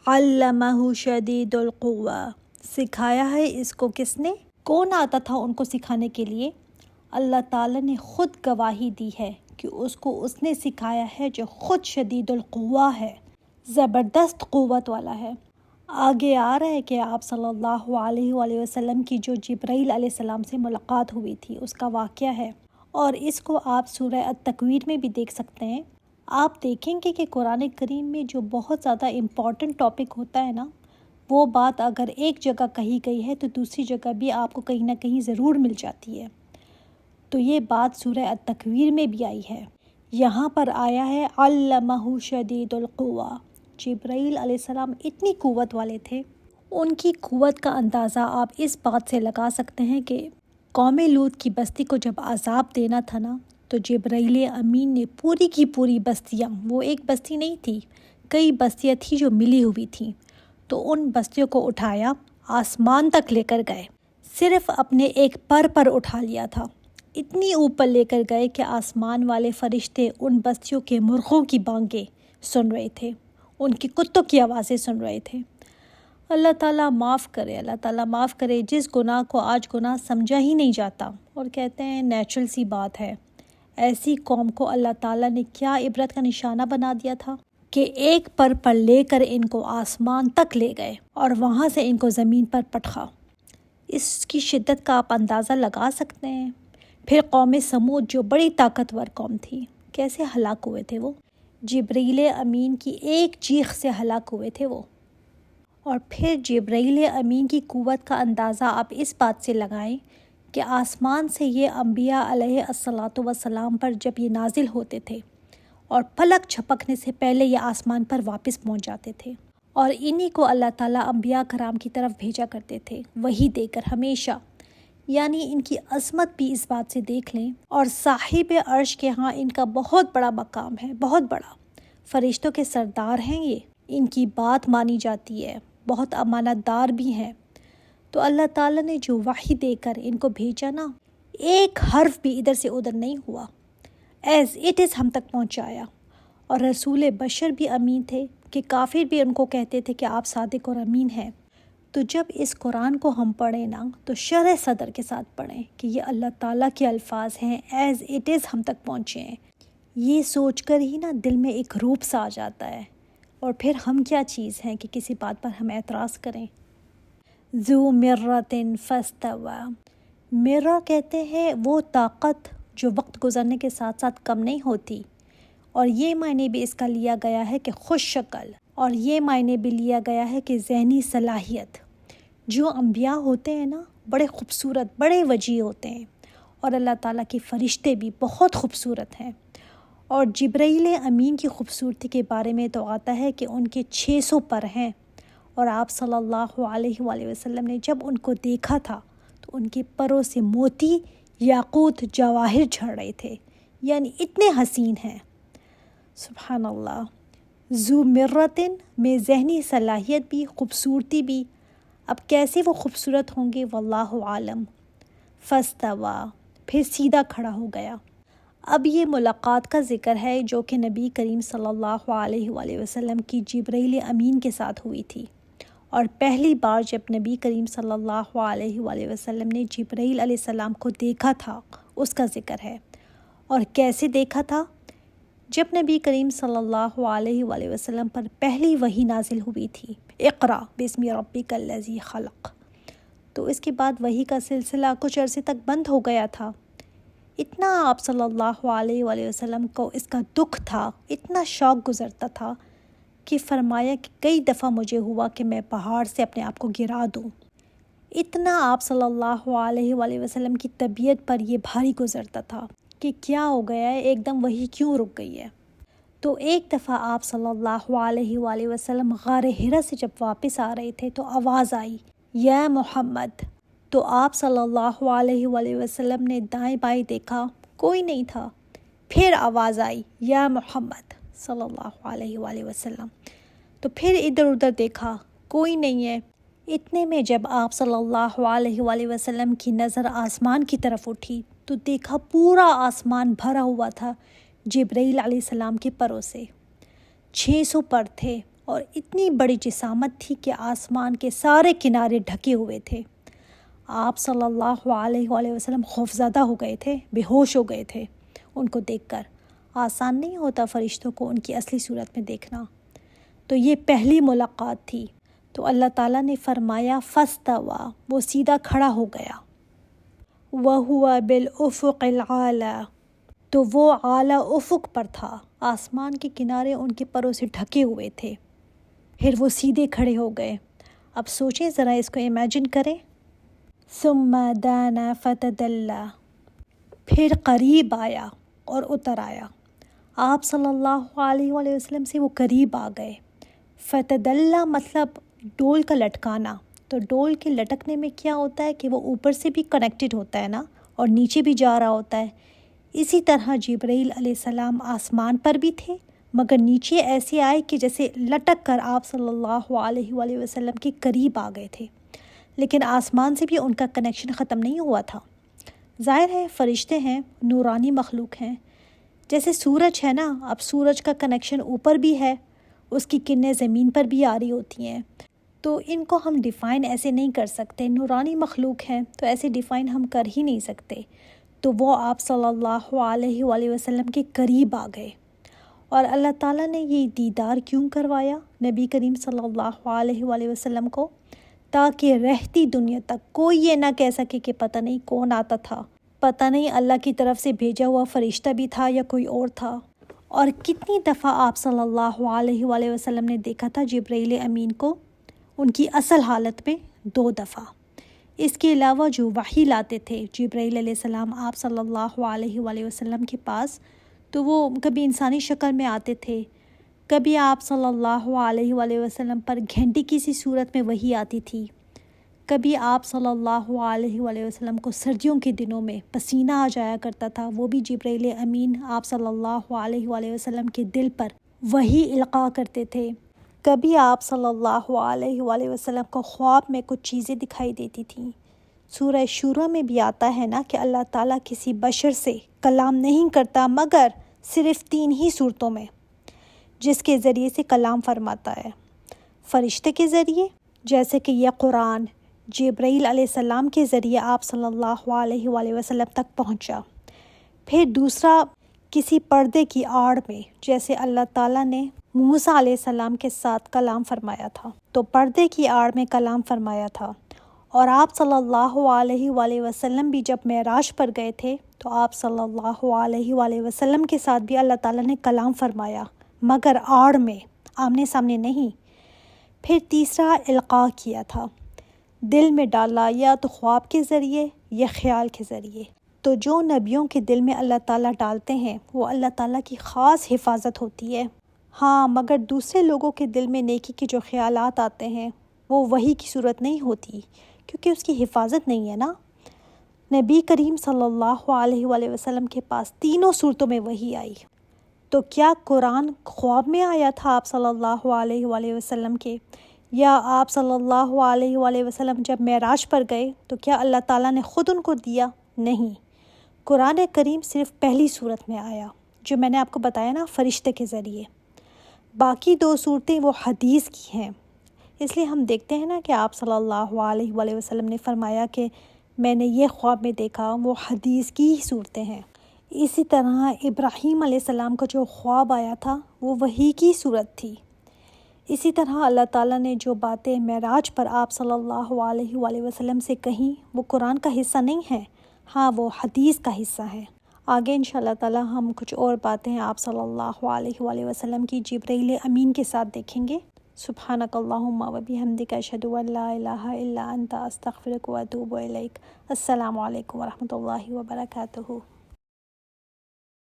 علمہ شدید القوہ، سکھایا ہے اس کو کس نے؟ کون آتا تھا ان کو سکھانے کے لیے؟ اللہ تعالیٰ نے خود گواہی دی ہے کہ اس کو اس نے سکھایا ہے جو خود شدید القوہ ہے، زبردست قوت والا ہے۔ آگے آ رہا ہے کہ آپ صلی اللہ علیہ وآلہ وسلم کی جو جبرائیل علیہ السلام سے ملاقات ہوئی تھی اس کا واقعہ ہے، اور اس کو آپ سورہ التکویر میں بھی دیکھ سکتے ہیں۔ آپ دیکھیں گے کہ قرآن کریم میں جو بہت زیادہ امپورٹنٹ ٹاپک ہوتا ہے نا، وہ بات اگر ایک جگہ کہی گئی ہے تو دوسری جگہ بھی آپ کو کہیں نہ کہیں ضرور مل جاتی ہے۔ تو یہ بات سورہ التکویر میں بھی آئی ہے۔ یہاں پر آیا ہے علمہ شدید القوہ، جبرائیل علیہ السلام اتنی قوت والے تھے۔ ان کی قوت کا اندازہ آپ اس بات سے لگا سکتے ہیں کہ قوم لوط کی بستی کو جب عذاب دینا تھا نا، تو جبرائیل امین نے پوری کی پوری بستیاں، وہ ایک بستی نہیں تھی، کئی بستیاں تھیں جو ملی ہوئی تھیں، تو ان بستیوں کو اٹھایا، آسمان تک لے کر گئے، صرف اپنے ایک پر اٹھا لیا تھا، اتنی اوپر لے کر گئے کہ آسمان والے فرشتے ان بستیوں کے مرغوں کی بانگیں سن رہے تھے، ان کی کتوں کی آوازیں سن رہے تھے۔ اللہ تعالیٰ معاف کرے، اللہ تعالیٰ معاف کرے جس گناہ کو آج گناہ سمجھا ہی نہیں جاتا، اور کہتے ہیں نیچرل سی بات ہے۔ ایسی قوم کو اللہ تعالیٰ نے کیا عبرت کا نشانہ بنا دیا تھا کہ ایک پر لے کر ان کو آسمان تک لے گئے اور وہاں سے ان کو زمین پر پٹخا۔ اس کی شدت کا آپ اندازہ لگا سکتے ہیں۔ پھر قوم سمود جو بڑی طاقتور قوم تھی، کیسے ہلاک ہوئے تھے وہ؟ جبرائیل امین کی ایک چیخ سے ہلاک ہوئے تھے وہ۔ اور پھر جبرائیل امین کی قوت کا اندازہ آپ اس بات سے لگائیں کہ آسمان سے یہ انبیاء علیہ الصلاۃ والسلام پر جب یہ نازل ہوتے تھے اور پلک جھپکنے سے پہلے یہ آسمان پر واپس پہنچ جاتے تھے، اور انہی کو اللہ تعالیٰ انبیاء کرام کی طرف بھیجا کرتے تھے وحی دے کر ہمیشہ۔ یعنی ان کی عظمت بھی اس بات سے دیکھ لیں، اور صاحب عرش کے ہاں ان کا بہت بڑا مقام ہے، بہت بڑا، فرشتوں کے سردار ہیں یہ، ان کی بات مانی جاتی ہے، بہت امانت دار بھی ہیں۔ تو اللہ تعالیٰ نے جو وحی دے کر ان کو بھیجا نا، ایک حرف بھی ادھر سے ادھر نہیں ہوا، ایز اٹ از ہم تک پہنچایا۔ اور رسول بشر بھی امین تھے کہ کافر بھی ان کو کہتے تھے کہ آپ صادق اور امین ہیں۔ تو جب اس قرآن کو ہم پڑھیں نا تو شرح صدر کے ساتھ پڑھیں کہ یہ اللہ تعالیٰ کے الفاظ ہیں، ایز اٹ از ہم تک پہنچے ہیں۔ یہ سوچ کر ہی نا دل میں ایک روپ سا آ جاتا ہے، اور پھر ہم کیا چیز ہیں کہ کسی بات پر ہم اعتراض کریں۔ ذو مرۃ فاستویٰ، مرہ کہتے ہیں وہ طاقت جو وقت گزرنے کے ساتھ ساتھ کم نہیں ہوتی، اور یہ معنی بھی اس کا لیا گیا ہے کہ خوش شکل، اور یہ معنی بھی لیا گیا ہے کہ ذہنی صلاحیت۔ جو انبیاء ہوتے ہیں نا بڑے خوبصورت، بڑے وجیح ہوتے ہیں، اور اللہ تعالیٰ کے فرشتے بھی بہت خوبصورت ہیں۔ اور جبرائیل امین کی خوبصورتی کے بارے میں تو آتا ہے کہ ان کے 600 پر ہیں، اور آپ صلی اللہ علیہ وآلہ وسلم نے جب ان کو دیکھا تھا تو ان کے پروں سے موتی، یاقوت، جواہر جھڑ رہے تھے، یعنی اتنے حسین ہیں۔ سبحان اللہ۔ ذو مرۃ میں ذہنی صلاحیت بھی، خوبصورتی بھی۔ اب کیسے وہ خوبصورت ہوں گے واللہ عالم۔ فاستویٰ، پھر سیدھا کھڑا ہو گیا۔ اب یہ ملاقات کا ذکر ہے جو کہ نبی کریم صلی اللہ علیہ وآلہ وسلم کی جبرائیل امین کے ساتھ ہوئی تھی، اور پہلی بار جب نبی کریم صلی اللہ علیہ وآلہ وسلم نے جبرائیل علیہ السلام کو دیکھا تھا اس کا ذکر ہے۔ اور کیسے دیکھا تھا؟ جب نبی کریم صلی اللہ علیہ وآلہ وسلم پر پہلی وحی نازل ہوئی تھی، اقرأ بسم ربک الذی خلق، تو اس کے بعد وحی کا سلسلہ کچھ عرصے تک بند ہو گیا تھا۔ اتنا آپ صلی اللہ علیہ وآلہ وسلم کو اس کا دکھ تھا، اتنا شوق گزرتا تھا کہ فرمایا کہ کئی دفعہ مجھے ہوا کہ میں پہاڑ سے اپنے آپ کو گرا دوں۔ اتنا آپ صلی اللہ علیہ وآلہ وسلم کی طبیعت پر یہ بھاری گزرتا تھا کہ کیا ہو گیا ہے، ایک دم وحی کیوں رک گئی ہے۔ تو ایک دفعہ آپ صلی اللہ علیہ وآلہ وسلم غار حرا سے جب واپس آ رہے تھے تو آواز آئی، یا محمد۔ تو آپ صلی اللہ علیہ وآلہ وسلم نے دائیں بائیں دیکھا، کوئی نہیں تھا۔ پھر آواز آئی، یا محمد صلی اللہ علیہ وآلہ وسلم۔ تو پھر ادھر ادھر دیکھا، کوئی نہیں ہے۔ اتنے میں جب آپ صلی اللہ علیہ وآلہ وسلم کی نظر آسمان کی طرف اٹھی تو دیکھا پورا آسمان بھرا ہوا تھا جبرائیل علیہ السلام کے پروں سے۔ 600 پر تھے، اور اتنی بڑی جسامت تھی کہ آسمان کے سارے کنارے ڈھکے ہوئے تھے۔ آپ صلی اللہ علیہ وآلہ وسلم خوفزدہ ہو گئے تھے، بے ہوش ہو گئے تھے ان کو دیکھ کر۔ آسان نہیں ہوتا فرشتوں کو ان کی اصلی صورت میں دیکھنا۔ تو یہ پہلی ملاقات تھی۔ تو اللہ تعالیٰ نے فرمایا فاستویٰ، وہ سیدھا کھڑا ہو گیا۔ وَهُوَ بِالْأُفُقِ الْأَعْلَىٰ، تو وہ اعلیٰ افق پر تھا، آسمان کے کنارے ان کے پروں سے ڈھکے ہوئے تھے۔ پھر وہ سیدھے کھڑے ہو گئے۔ اب سوچیں ذرا، اس کو امیجن کریں۔ ثُمَّ دَانَا فَتَدَلَّىٰ، پھر قریب آیا اور اتر آیا۔ آپ صلی اللہ علیہ وآلہ وسلم سے وہ قریب آ گئے۔ فتدلّیٰ مطلب ڈول کا لٹکانا۔ تو ڈول کے لٹکنے میں کیا ہوتا ہے کہ وہ اوپر سے بھی کنیکٹڈ ہوتا ہے نا، اور نیچے بھی جا رہا ہوتا ہے۔ اسی طرح جبرائیل علیہ السلام آسمان پر بھی تھے، مگر نیچے ایسے آئے کہ جیسے لٹک کر آپ صلی اللہ علیہ وآلہ وسلم کے قریب آ گئے تھے، لیکن آسمان سے بھی ان کا کنیکشن ختم نہیں ہوا تھا۔ ظاہر ہے فرشتے ہیں، نورانی مخلوق ہیں، جیسے سورج ہے نا، اب سورج کا کنیکشن اوپر بھی ہے، اس کی کرنیں زمین پر بھی آ رہی ہوتی ہیں، تو ان کو ہم ڈیفائن ایسے نہیں کر سکتے۔ نورانی مخلوق ہیں تو ایسے ڈیفائن ہم کر ہی نہیں سکتے۔ تو وہ آپ صلی اللہ علیہ وآلہ وسلم کے قریب آ گئے۔ اور اللہ تعالیٰ نے یہ دیدار کیوں کروایا نبی کریم صلی اللہ علیہ وآلہ وسلم کو؟ تاکہ رہتی دنیا تک کوئی یہ نہ کہہ سکے کہ پتہ نہیں کون آتا تھا، پتہ نہیں اللہ کی طرف سے بھیجا ہوا فرشتہ بھی تھا یا کوئی اور تھا۔ اور کتنی دفعہ آپ صلی اللہ علیہ وآلہ وسلم نے دیکھا تھا جبرائیل امین کو؟ ان کی اصل حالت میں 2 دفعہ۔ اس کے علاوہ جو وحی لاتے تھے جبرائیل علیہ السلام آپ صلی اللہ علیہ وآلہ وسلم کے پاس، تو وہ کبھی انسانی شکل میں آتے تھے، کبھی آپ صلی اللہ علیہ وآلہ وسلم پر گھنٹی کی سی صورت میں وحی آتی تھی، کبھی آپ صلی اللہ علیہ وآلہ وسلم کو سردیوں کے دنوں میں پسینہ آ جایا کرتا تھا، وہ بھی جبرائیل امین آپ صلی اللہ علیہ وآلہ وسلم کے دل پر وحی القاء کرتے تھے۔ کبھی آپ صلی اللہ علیہ وآلہ وسلم کو خواب میں کچھ چیزیں دکھائی دیتی تھیں۔ سورہ شورى میں بھی آتا ہے نا کہ اللہ تعالیٰ کسی بشر سے کلام نہیں کرتا مگر صرف 3 ہی صورتوں میں، جس کے ذریعے سے کلام فرماتا ہے۔ فرشتے کے ذریعے، جیسے کہ یہ قرآن جبرائیل علیہ السلام کے ذریعے آپ صلی اللہ علیہ وآلہ وسلم تک پہنچا۔ پھر دوسرا کسی پردے کی آڑ میں، جیسے اللہ تعالیٰ نے موسیٰ علیہ السلام کے ساتھ کلام فرمایا تھا، تو پردے کی آڑ میں کلام فرمایا تھا۔ اور آپ صلی اللہ علیہ وآلہ وسلم بھی جب معراج پر گئے تھے تو آپ صلی اللہ علیہ وآلہ وسلم کے ساتھ بھی اللہ تعالیٰ نے کلام فرمایا، مگر آڑ میں، آمنے سامنے نہیں۔ پھر تیسرا القاء کیا تھا، دل میں ڈالا، یا تو خواب کے ذریعے یا خیال کے ذریعے۔ تو جو نبیوں کے دل میں اللہ تعالیٰ ڈالتے ہیں وہ اللہ تعالیٰ کی خاص حفاظت ہوتی ہے۔ ہاں، مگر دوسرے لوگوں کے دل میں نیکی کے جو خیالات آتے ہیں وہ وحی کی صورت نہیں ہوتی، کیونکہ اس کی حفاظت نہیں ہے نا۔ نبی کریم صلی اللہ علیہ وآلہ وسلم کے پاس 3 صورتوں میں وحی آئی۔ تو کیا قرآن خواب میں آیا تھا آپ صلی اللہ علیہ وآلہ وسلم کے؟ یا آپ صلی اللہ علیہ وآلہ وسلم جب معراج پر گئے تو کیا اللہ تعالیٰ نے خود ان کو دیا؟ نہیں، قرآن کریم صرف پہلی صورت میں آیا، جو میں نے آپ کو بتایا نا، فرشتے کے ذریعے۔ باقی 2 صورتیں وہ حدیث کی ہیں۔ اس لیے ہم دیکھتے ہیں نا کہ آپ صلی اللہ علیہ وآلہ وسلم نے فرمایا کہ میں نے یہ خواب میں دیکھا، وہ حدیث کی ہی صورتیں ہیں۔ اسی طرح ابراہیم علیہ السلام کا جو خواب آیا تھا وہ وحی کی صورت تھی۔ اسی طرح اللہ تعالیٰ نے جو باتیں معراج پر آپ صلی اللہ علیہ وآلہ وسلم سے کہیں وہ قرآن کا حصہ نہیں ہے، ہاں وہ حدیث کا حصہ ہے۔ آگے انشاءاللہ تعالیٰ ہم کچھ اور باتیں آپ صلی اللہ علیہ وآلہ وسلم کی جبرائیل امین کے ساتھ دیکھیں گے۔ سبحانک اللہم و بحمدک، اشہد ان لا الہ الا انت، استغفرک و اتوب الیک۔ السلام علیکم ورحمۃ اللہ وبرکاتہ۔